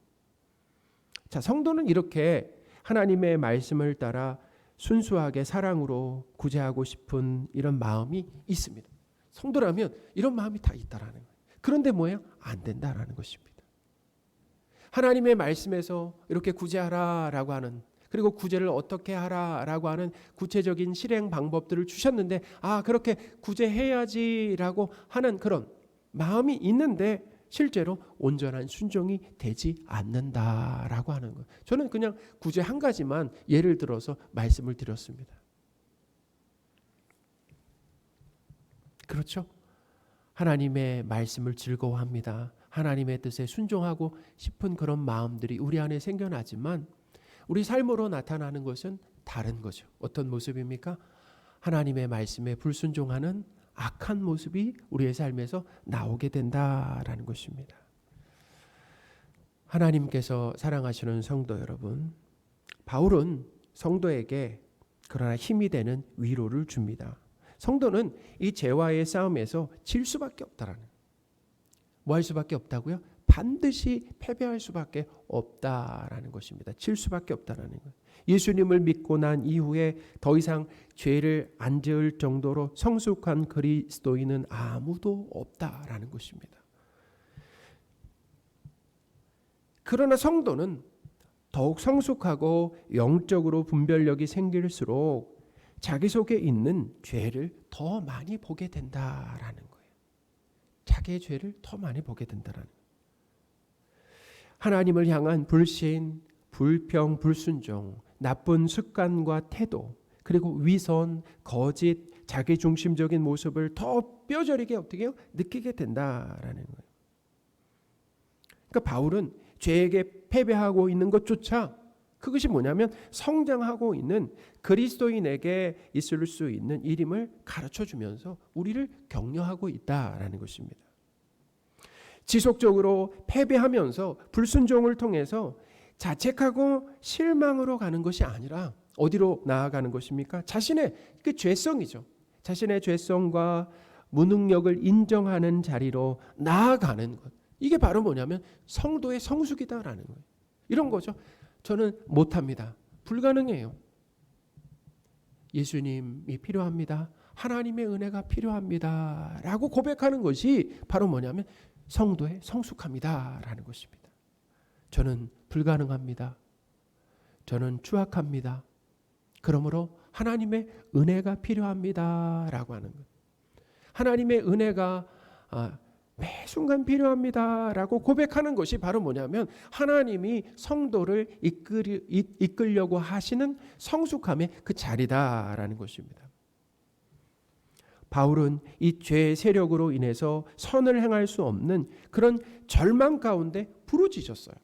자, 성도는 이렇게 하나님의 말씀을 따라 순수하게 사랑으로 구제하고 싶은 이런 마음이 있습니다. 성도라면 이런 마음이 다 있다라는 거예요. 그런데 뭐예요? 안 된다라는 것입니다. 하나님의 말씀에서 이렇게 구제하라라고 하는 그리고 구제를 어떻게 하라라고 하는 구체적인 실행 방법들을 주셨는데 그렇게 구제해야지라고 하는 그런 마음이 있는데 실제로 온전한 순종이 되지 않는다라고 하는 거예요. 저는 그냥 구제 한 가지만 예를 들어서 말씀을 드렸습니다. 그렇죠? 하나님의 말씀을 즐거워합니다. 하나님의 뜻에 순종하고 싶은 그런 마음들이 우리 안에 생겨나지만 우리 삶으로 나타나는 것은 다른 거죠. 어떤 모습입니까? 하나님의 말씀에 불순종하는 악한 모습이 우리의 삶에서 나오게 된다라는 것입니다. 하나님께서 사랑하시는 성도 여러분, 바울은 성도에게 그러나 힘이 되는 위로를 줍니다. 성도는 이 죄와의 싸움에서 질 수밖에 없다라는. 뭐 할 수밖에 없다고요? 반드시 패배할 수밖에 없다라는 것입니다. 질 수밖에 없다라는 거예요. 예수님을 믿고 난 이후에 더 이상 죄를 안 지을 정도로 성숙한 그리스도인은 아무도 없다라는 것입니다. 그러나 성도는 더욱 성숙하고 영적으로 분별력이 생길수록 자기 속에 있는 죄를 더 많이 보게 된다라는 거예요. 자기의 죄를 더 많이 보게 된다라는 거예요. 하나님을 향한 불신, 불평, 불순종, 나쁜 습관과 태도, 그리고 위선, 거짓, 자기중심적인 모습을 더 뼈저리게 어떻게 해요? 느끼게 된다라는 거예요. 그러니까 바울은 죄에게 패배하고 있는 것조차 그것이 뭐냐면 성장하고 있는 그리스도인에게 있을 수 있는 일임을 가르쳐주면서 우리를 격려하고 있다라는 것입니다. 지속적으로 패배하면서 불순종을 통해서 자책하고 실망으로 가는 것이 아니라 어디로 나아가는 것입니까? 자신의 그 죄성이죠. 자신의 죄성과 무능력을 인정하는 자리로 나아가는 것. 이게 바로 뭐냐면 성도의 성숙이다라는 거예요. 이런 거죠. 저는 못합니다. 불가능해요. 예수님이 필요합니다. 하나님의 은혜가 필요합니다. 라고 고백하는 것이 바로 뭐냐면 성도의 성숙함이다 라는 것입니다. 저는 불가능합니다. 저는 추악합니다. 그러므로 하나님의 은혜가 필요합니다 라고 하는 것. 하나님의 은혜가 매 순간 필요합니다 라고 고백하는 것이 바로 뭐냐면 하나님이 성도를 이끌려고 하시는 성숙함의 그 자리다라는 것입니다. 바울은 이 죄의 세력으로 인해서 선을 행할 수 없는 그런 절망 가운데 부르짖었어요.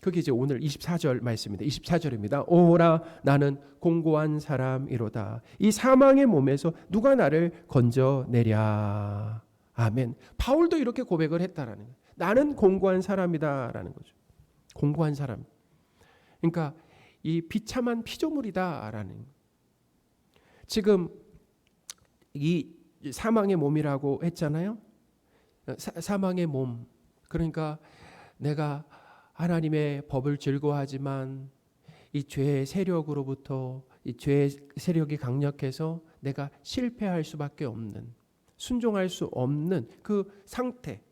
그게 이제 오늘 24절 말씀입니다. 24절입니다. 오라 나는 공고한 사람이로다. 이 사망의 몸에서 누가 나를 건져내랴. 아멘. 바울도 이렇게 고백을 했다라는 거예요. 나는 공고한 사람이다라는 거죠. 공고한 사람. 그러니까 이 비참한 피조물이다라는 거예요. 지금 이 사망의 몸이라고 했잖아요. 사망의 몸. 그러니까 내가 하나님의 법을 즐거워하지만 이 죄의 세력으로부터 이 죄의 세력이 강력해서 내가 실패할 수밖에 없는, 순종할 수 없는 그 상태,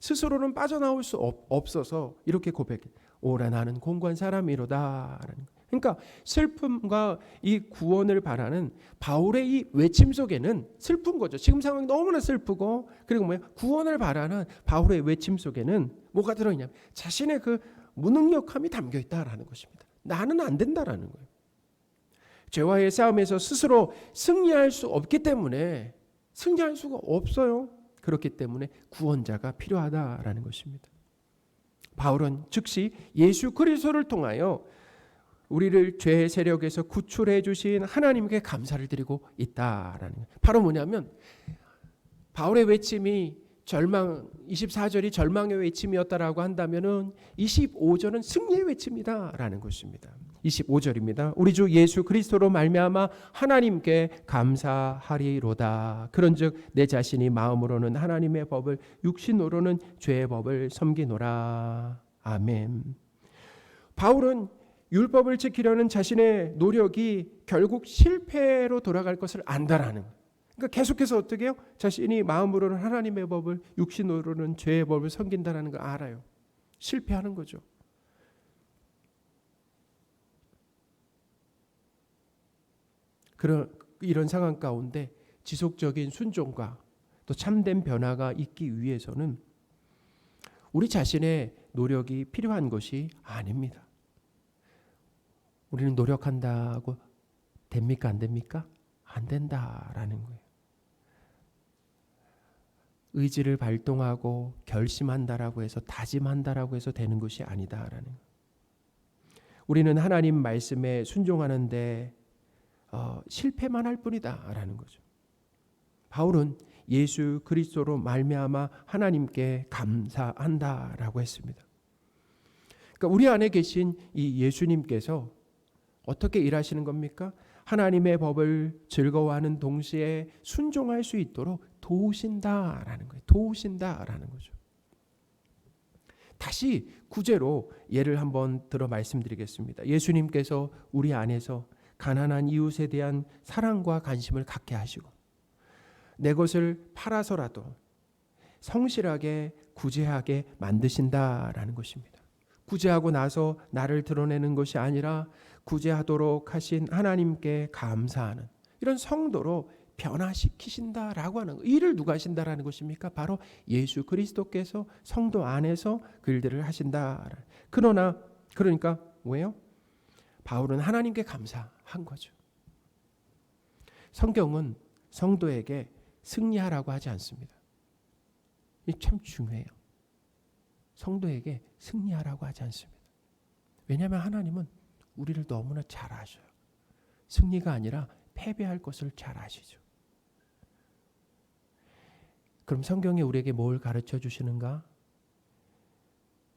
스스로는 빠져나올 수 없어서 이렇게 고백해. 오라 나는 공고한 사람이로다. 그러니까 슬픔과 이 구원을 바라는 바울의 이 외침 속에는 슬픈 거죠. 지금 상황이 너무나 슬프고, 그리고 뭐야? 구원을 바라는 바울의 외침 속에는 뭐가 들어있냐면 자신의 그 무능력함이 담겨 있다라는 것입니다. 나는 안 된다라는 거예요. 죄와의 싸움에서 스스로 승리할 수 없기 때문에, 승리할 수가 없어요. 그렇기 때문에 구원자가 필요하다라는 것입니다. 바울은 즉시 예수 그리스도를 통하여 우리를 죄의 세력에서 구출해 주신 하나님께 감사를 드리고 있다라는 거예요. 바로 뭐냐면 바울의 외침이 절망, 24절이 절망의 외침이었다라고 한다면은 25절은 승리의 외침이다라는 것입니다. 25절입니다. 우리 주 예수 그리스도로 말미암아 하나님께 감사하리로다. 그런즉 내 자신이 마음으로는 하나님의 법을, 육신으로는 죄의 법을 섬기노라. 아멘. 바울은 율법을 지키려는 자신의 노력이 결국 실패로 돌아갈 것을 안다라는 거예요. 그러니까 계속해서 어떻게 해요? 자신이 마음으로는 하나님의 법을, 육신으로는 죄의 법을 섬긴다라는 걸 알아요. 실패하는 거죠. 이런 상황 가운데 지속적인 순종과 또 참된 변화가 있기 위해서는 우리 자신의 노력이 필요한 것이 아닙니다. 우리는 노력한다고 됩니까? 안 됩니까? 안 된다라는 거예요. 의지를 발동하고 결심한다라고 해서, 다짐한다라고 해서 되는 것이 아니다라는 거예요. 우리는 하나님 말씀에 순종하는데 실패만 할 뿐이다라는 거죠. 바울은 예수 그리스도로 말미암아 하나님께 감사한다라고 했습니다. 그러니까 우리 안에 계신 이 예수님께서 어떻게 일하시는 겁니까? 하나님의 법을 즐거워하는 동시에 순종할 수 있도록 도우신다라는 거예요. 도우신다라는 거죠. 다시 구제로 예를 한번 들어 말씀드리겠습니다. 예수님께서 우리 안에서 가난한 이웃에 대한 사랑과 관심을 갖게 하시고 내 것을 팔아서라도 성실하게 구제하게 만드신다라는 것입니다. 구제하고 나서 나를 드러내는 것이 아니라 구제하도록 하신 하나님께 감사하는 이런 성도로 변화시키신다라고 하는 이를 누가 하신다라는 것입니까? 바로 예수 그리스도께서 성도 안에서 그 일들을 하신다. 그러니까 뭐예요? 바울은 하나님께 감사한 거죠. 성경은 성도에게 승리하라고 하지 않습니다. 이게 참 중요해요. 성도에게 승리하라고 하지 않습니다. 왜냐하면 하나님은 우리를 너무나 잘 아셔요. 승리가 아니라 패배할 것을 잘 아시죠. 그럼 성경이 우리에게 뭘 가르쳐 주시는가?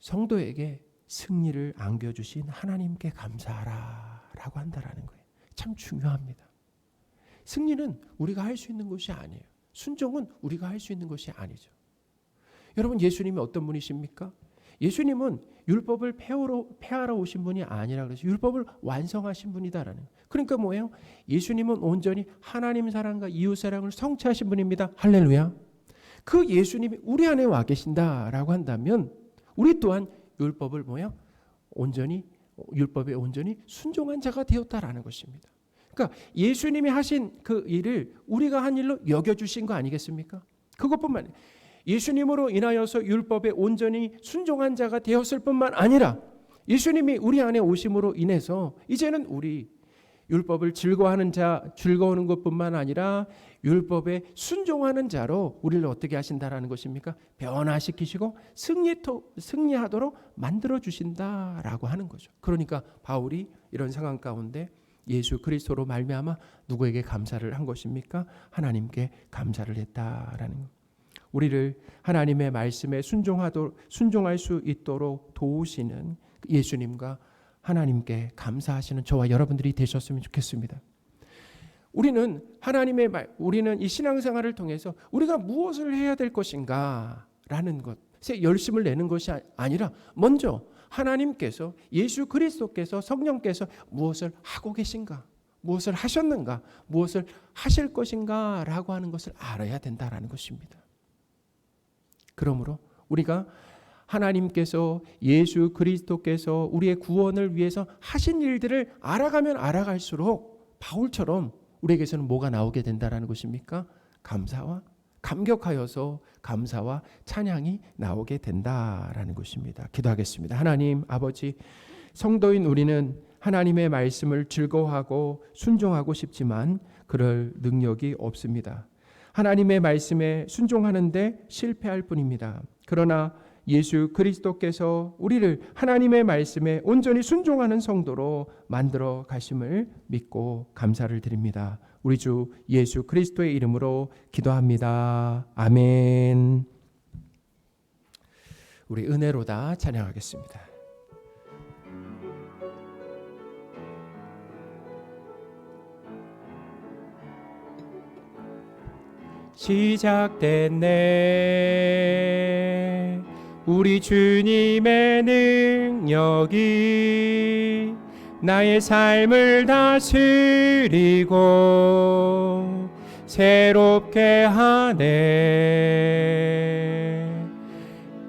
성도에게 승리를 안겨주신 하나님께 감사하라 라고 한다라는 거예요. 참 중요합니다. 승리는 우리가 할 수 있는 것이 아니에요. 순종은 우리가 할 수 있는 것이 아니죠. 여러분, 예수님이 어떤 분이십니까? 예수님은 율법을 폐하러 오신 분이 아니라 그래서 율법을 완성하신 분이다라는 거예요. 그러니까 뭐예요? 예수님은 온전히 하나님 사랑과 이웃 사랑을 성취하신 분입니다. 할렐루야. 그 예수님이 우리 안에 와 계신다라고 한다면 우리 또한 율법을 율법에 온전히 순종한 자가 되었다라는 것입니다. 그러니까 예수님이 하신 그 일을 우리가 한 일로 여겨주신 거 아니겠습니까? 그것뿐만 아니라 예수님으로 인하여서 율법에 온전히 순종한 자가 되었을 뿐만 아니라 예수님이 우리 안에 오심으로 인해서 이제는 우리 율법을 즐거워하는 것뿐만 아니라 율법에 순종하는 자로 우리를 어떻게 하신다라는 것입니까? 변화시키시고 승리하도록 만들어 주신다라고 하는 거죠. 그러니까 바울이 이런 상황 가운데 예수 그리스도로 말미암아 누구에게 감사를 한 것입니까? 하나님께 감사를 했다라는 것. 우리를 하나님의 말씀에 순종할 수 있도록 도우시는 예수님과 하나님께 감사하시는 저와 여러분들이 되셨으면 좋겠습니다. 우리는 우리는 이 신앙생활을 통해서 우리가 무엇을 해야 될 것인가라는 것에 열심을 내는 것이 아니라 먼저 하나님께서 예수 그리스도께서 성령께서 무엇을 하고 계신가, 무엇을 하셨는가, 무엇을 하실 것인가라고 하는 것을 알아야 된다라는 것입니다. 그러므로 우리가 하나님께서 예수 그리스도께서 우리의 구원을 위해서 하신 일들을 알아가면 알아갈수록 바울처럼 우리에게서는 뭐가 나오게 된다라는 것입니까? 감사와 감격하여서 감사와 찬양이 나오게 된다라는 것입니다. 기도하겠습니다. 하나님 아버지, 성도인 우리는 하나님의 말씀을 즐거워하고 순종하고 싶지만 그럴 능력이 없습니다. 하나님의 말씀에 순종하는데 실패할 뿐입니다. 그러나 예수 그리스도께서 우리를 하나님의 말씀에 온전히 순종하는 성도로 만들어 가심을 믿고 감사를 드립니다. 우리 주 예수 그리스도의 이름으로 기도합니다. 아멘. 우리 은혜로다 찬양하겠습니다. 시작됐네 우리 주님의 능력이 나의 삶을 다스리고 새롭게 하네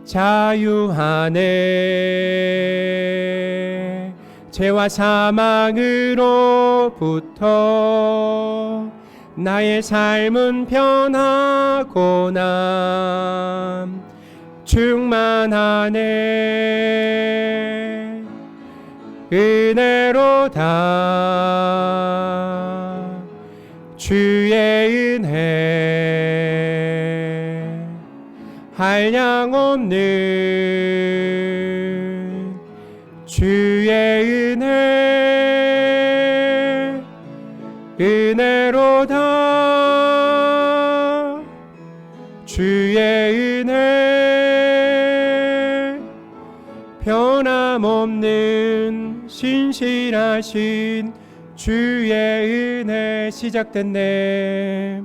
자유하네 죄와 사망으로부터 나의 삶은 변하고나 충만하네 은혜로다 주의 은혜 한량없는 주의 은혜 은혜로다 주의 은혜 변함없는 신실하신 주의 은혜 시작됐네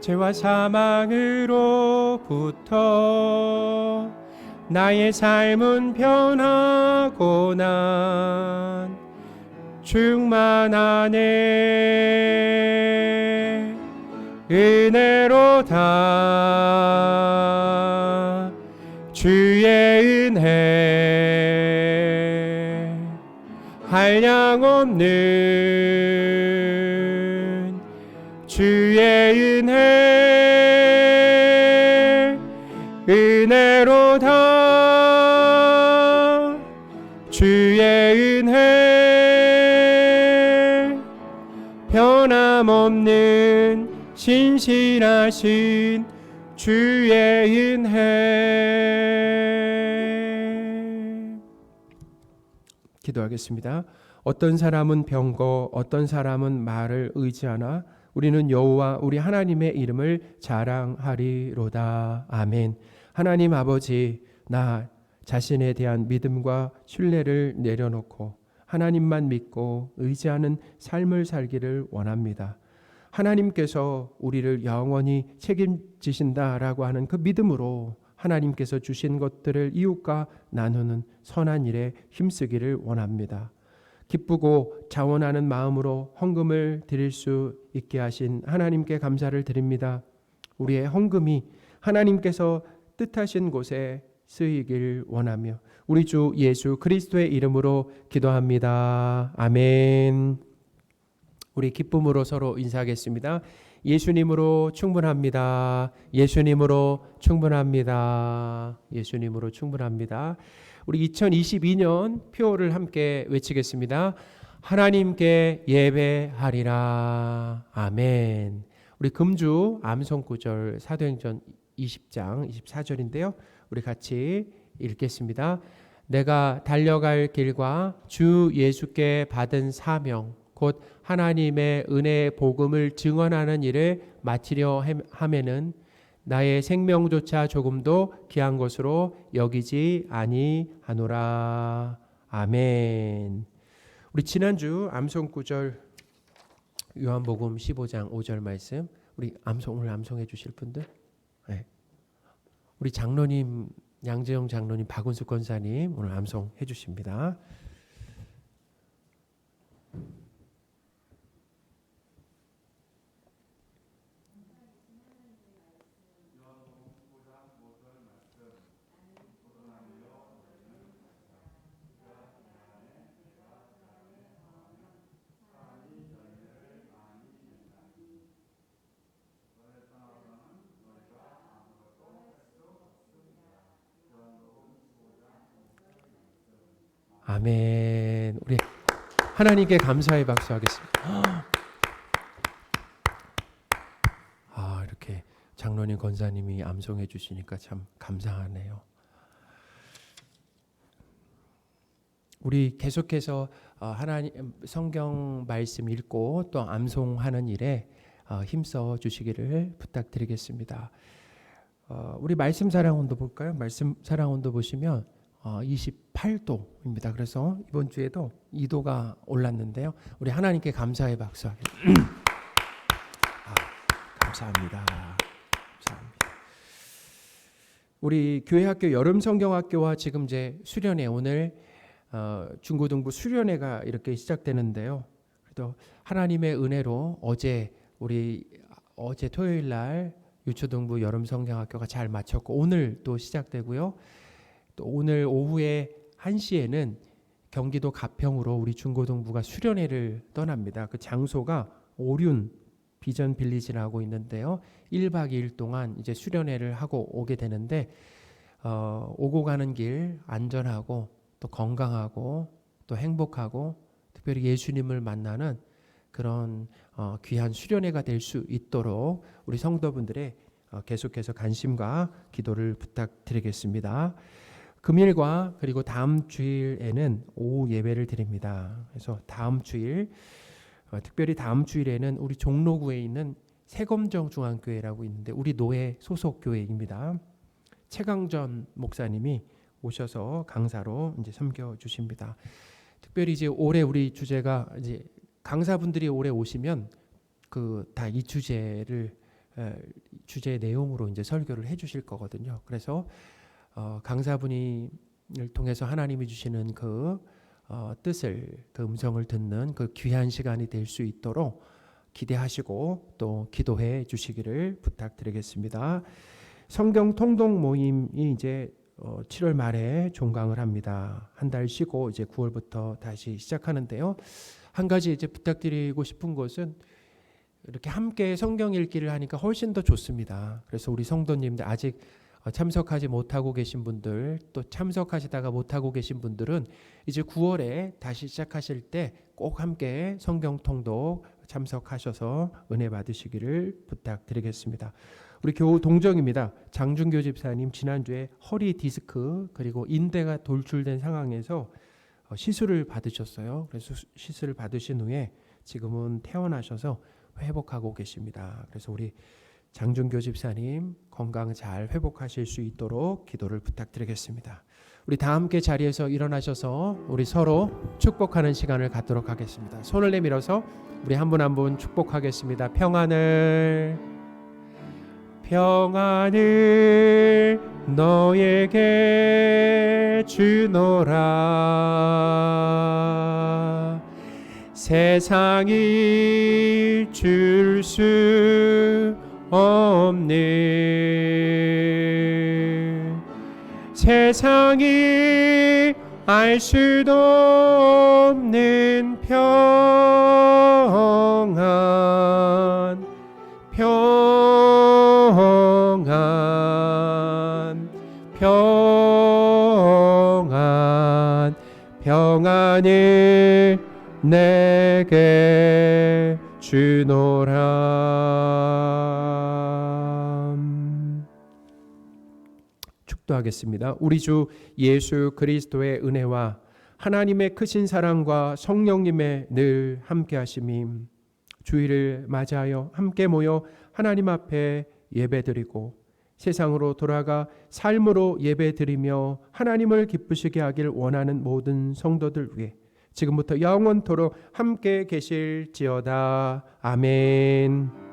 죄와 사망으로부터 나의 삶은 변하고 난 충만하네. 은혜로다 주의 은혜 한량없는 주의 은혜 은혜로다 주의 은혜 변함없는 신실하신 주의 은혜. 기도하겠습니다. 어떤 사람은 병거, 어떤 사람은 말을 의지하나 우리는 여호와 우리 하나님의 이름을 자랑하리로다. 아멘. 하나님 아버지, 나 자신에 대한 믿음과 신뢰를 내려놓고 하나님만 믿고 의지하는 삶을 살기를 원합니다. 하나님께서 우리를 영원히 책임지신다라고 하는 그 믿음으로 하나님께서 주신 것들을 이웃과 나누는 선한 일에 힘쓰기를 원합니다. 기쁘고 자원하는 마음으로 헌금을 드릴 수 있게 하신 하나님께 감사를 드립니다. 우리의 헌금이 하나님께서 뜻하신 곳에 쓰이길 원하며 우리 주 예수 그리스도의 이름으로 기도합니다. 아멘. 우리 기쁨으로 서로 인사하겠습니다. 예수님으로 충분합니다. 예수님으로 충분합니다. 예수님으로 충분합니다. 우리 2022년 표를 함께 외치겠습니다. 하나님께 예배하리라. 아멘. 우리 금주 암송 구절 사도행전 20장 24절인데요. 우리 같이 읽겠습니다. 내가 달려갈 길과 주 예수께 받은 사명 곧 하나님의 은혜의 복음을 증언하는 일을 마치려 하면은 나의 생명조차 조금도 귀한 것으로 여기지 아니하노라. 아멘. 우리 지난주 암송 구절 요한복음 15장 5절 말씀 우리 오늘 암송해 주실 분들? 네. 우리 장로님 양재영 장로님 박은숙 권사님 오늘 암송해 주십니다. 아멘. 우리 하나님께 감사의 박수 하겠습니다. 이렇게 장로님 권사님이 암송해 주시니까 참 감사하네요. 우리 계속해서 하나님 성경 말씀 읽고 또 암송하는 일에 힘써 주시기를 부탁드리겠습니다. 우리 말씀 사랑온도 볼까요? 말씀 사랑온도 보시면 28도입니다. 그래서 이번 주에도 2도가 올랐는데요. 우리 하나님께 감사의 박수 하겠습니다. 감사합니다. 감사합니다. 우리 교회학교 여름성경학교와 지금 이제 수련회 오늘 중고등부 수련회가 이렇게 시작되는데요. 그래도 하나님의 은혜로 어제 토요일 날 유초등부 여름성경학교가 잘 마쳤고 오늘 또 시작되고요. 또 오늘 오후에 1시에는 경기도 가평으로 우리 중고등부가 수련회를 떠납니다. 그 장소가 오륜 비전 빌리지라고 있는데요. 1박 2일 동안 이제 수련회를 하고 오게 되는데 오고 가는 길 안전하고 또 건강하고 또 행복하고 특별히 예수님을 만나는 그런 귀한 수련회가 될 수 있도록 우리 성도분들의 계속해서 관심과 기도를 부탁드리겠습니다. 금일과 그리고 다음 주일에는 오후 예배를 드립니다. 그래서 다음 주일 특별히 다음 주일에는 우리 종로구에 있는 세검정 중앙교회라고 있는데 우리 노예 소속 교회입니다. 최강전 목사님이 오셔서 강사로 이제 섬겨 주십니다. 특별히 이제 올해 우리 주제가 이제 강사분들이 올해 오시면 다 이 주제를 주제의 내용으로 이제 설교를 해주실 거거든요. 그래서 강사분을 통해서 하나님이 주시는 그 뜻을, 그 음성을 듣는 그 귀한 시간이 될 수 있도록 기대하시고 또 기도해 주시기를 부탁드리겠습니다. 성경 통독 모임이 이제 7월 말에 종강을 합니다. 한 달 쉬고 이제 9월부터 다시 시작하는데요. 한 가지 이제 부탁드리고 싶은 것은 이렇게 함께 성경 읽기를 하니까 훨씬 더 좋습니다. 그래서 우리 성도님들 아직 참석하지 못하고 계신 분들, 또 참석하시다가 못하고 계신 분들은 이제 9월에 다시 시작하실 때 꼭 함께 성경 통독 참석하셔서 은혜 받으시기를 부탁드리겠습니다. 우리 교우 동정입니다. 장준교 집사님 지난주에 허리 디스크 그리고 인대가 돌출된 상황에서 시술을 받으셨어요. 그래서 시술을 받으신 후에 지금은 퇴원하셔서 회복하고 계십니다. 그래서 우리 장준교 집사님 건강 잘 회복하실 수 있도록 기도를 부탁드리겠습니다. 우리 다 함께 자리에서 일어나셔서 우리 서로 축복하는 시간을 갖도록 하겠습니다. 손을 내밀어서 우리 한 분 한 분 축복하겠습니다. 평안을 너에게 주노라. 세상이 줄 수 없는, 세상이 알 수도 없는 평안, 평안, 평안, 평안을 내게 주노라. 축도하겠습니다. 우리 주 예수 그리스도의 은혜와 하나님의 크신 사랑과 성령님의 늘 함께 하심이 주일을 맞이하여 함께 모여 하나님 앞에 예배드리고 세상으로 돌아가 삶으로 예배드리며 하나님을 기쁘시게 하길 원하는 모든 성도들 위해 지금부터 영원토록 함께 계실지어다. 아멘.